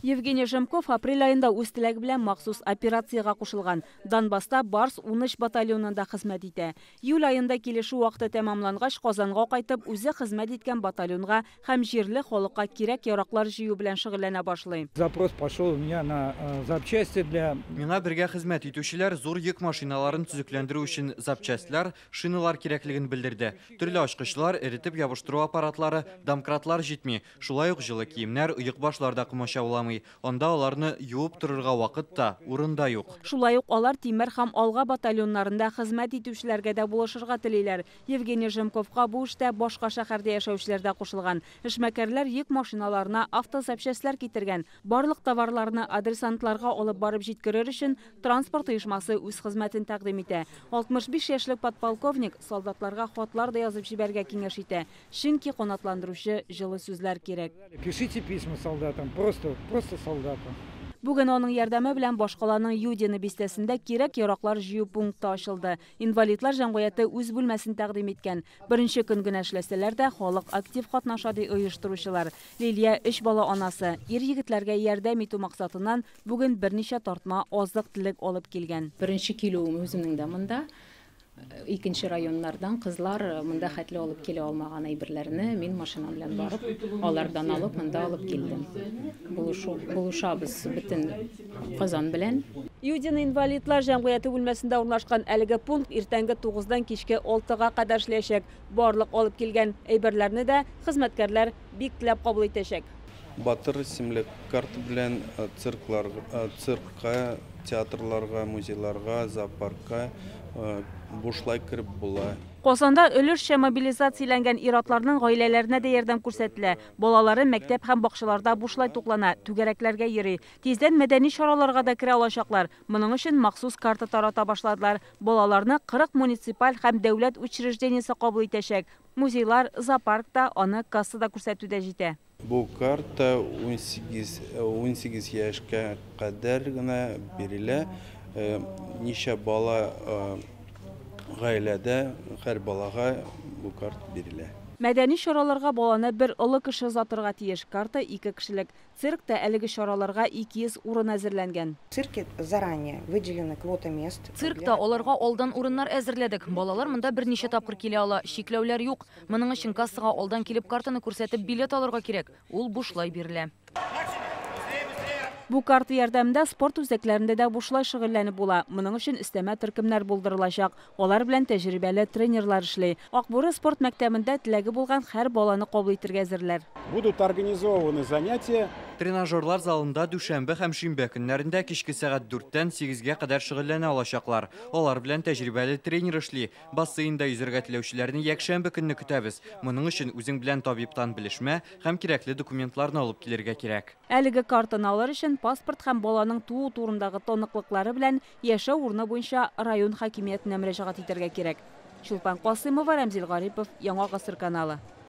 Евгений Жемков апрель айында үз теләге белән махсус операцияга кушылган. Донбасста Барс 13 батальонында хезмәт итә. Июль айында килешү вакыты тәмамлангач, Казанга кайтып, үзе хезмәт иткән батальонга һәм җирле халыкка кирәк яраклар җыю белән шөгыльләнә башлый. Запрос пошел у меня на запчасти для... Миңа бергә хезмәт итүчеләр зур йөк машиналарын төзекләндерү өчен запчастлар, шиналар кирәклеген белдерде. Төрле ачкычлар, эретеп ябыштыру аппаратлары, домкратлар җитми. Шулай ук җылы киемнәр, ыек башларда комачауламый. Онда аларны юып торырга вакыт та, урында юк. Шулай ук алар Тимер һәм Алга батальоннарында хезмәт итүчеләргә дә булышырга телиләр. Евгений Жемковка бу эштә башка шәһәрдә яшәүчеләр дә кушылган. Эшмәкәрләр йөк машиналарына автозапчастлар китергән. Барлык товарларны адресантларга алып барып җиткерер өчен транспорт оешмасы үз хезмәтен тәкъдим итә. 65 яшьлек подполковник солдатларга хатлар да язып җибәргә киңәш итә. Чөнки канатландыручы җылы сүзләр кирәк. Пишите письма солдатам, просто солдатам. Бүген аның ярдәме белән Башкаланың Юдины бистәсендә кирәк яраклар җыю пункты ачылды. Инвалидлар җәмгыяте үз бүлмәсен тәкъдим иткән. Беренче көн генә эшләсәләр дә, халык актив катнаша ди оештыручылар. Лилия 3 бала анасы. Ир-егетләргә ярдәм итү максатыннан бүген берничә тартма азык-төлек алып килгән. Беренче килүем үземнең дә монда. Икенче районнардан кызлар монда хәтле алып килә алмаган әйберләрне мин машина белән барып, алардан алып монда алып килдем. Булышабыз бөтен Казан белән. Юдина инвалидлар җәмгыяте бүлмәсендә урнашкан әлеге пункт иртәнге 9-дан кичке 6-га кадәр эшләячәк. Барлык алып килгән әйберләрне дә хезмәткәрләр бик теләп кабул итәчәк. Батыр исемле карта белән циркка, театрларга, музейларга, зоопаркка бушлай кирип була. Казанда өлешчә мобилизацияләнгән ир-атларның гаиләләренә дә ярдәм күрсәтелә. Балалары мәктәп һәм бакчаларда бушлай туклана, түгәрәкләргә йөри. Тиздән мәдәни чараларга да керә алачаклар. Моның өчен махсус карта тарата башладылар. Балаларны 40 муниципаль һәм дәүләт учреждениесе кабул итәчәк. Музейлар, зоопаркта аны кассада күрсәтүдә җитә. Бу карта 18 яшькә кадәр генә бирелә. Ничә бала гаиләдә һәр балага бу карта бирелә. Мәдәни чараларга баланы бер олы кеше озатырга тиеш. Карта 2 кешелек. Циркта әлеге чараларга 200 урын әзерләнгән. Цирке заранее выделены квота мест. Циркта аларга алдан урыннар әзерләдек. Балалар монда берничә тапкыр килә ала, шикләүләр юк. Моның өчен кассага алдан килеп картаны күрсәтеп билет алырга кирәк. Ул бушлай бирелә. Бу карта ярдәмендә спорт үзәкләрендә дә бушлай шөгыльләнеп була. Моның өчен өстәмә төркемнәр булдырылачак. Алар белән тәҗрибәле тренерлар эшли. Акбуры спорт мәктәбендә теләге булган һәр баланы кабул итәргә әзерләр. Будут организованы занятия. Тренажерлар залында дүшәмбе һәм шимбә көннәрендә кичке сәгать 4-тән 8-гә кадәр шөгыльләнә алачаклар. Алар белән тәҗрибәле тренер эшли. Бассейнда йөзәргә теләүчеләрне якшәмбе көнне көтәбез. Моның өчен үзең белән табибтан белешмә һәм кирәкле документларны алып килергә кирәк. Әлеге картаны алыр өчен паспорт һәм баланың туу турындагы тоныклыклары белән яшәү урыны буенча район хакимиятенә мөрәҗәгать итәргә кирәк. Чулпан Касыймова, Рамзил Гарипов, Яңа гасыр каналы.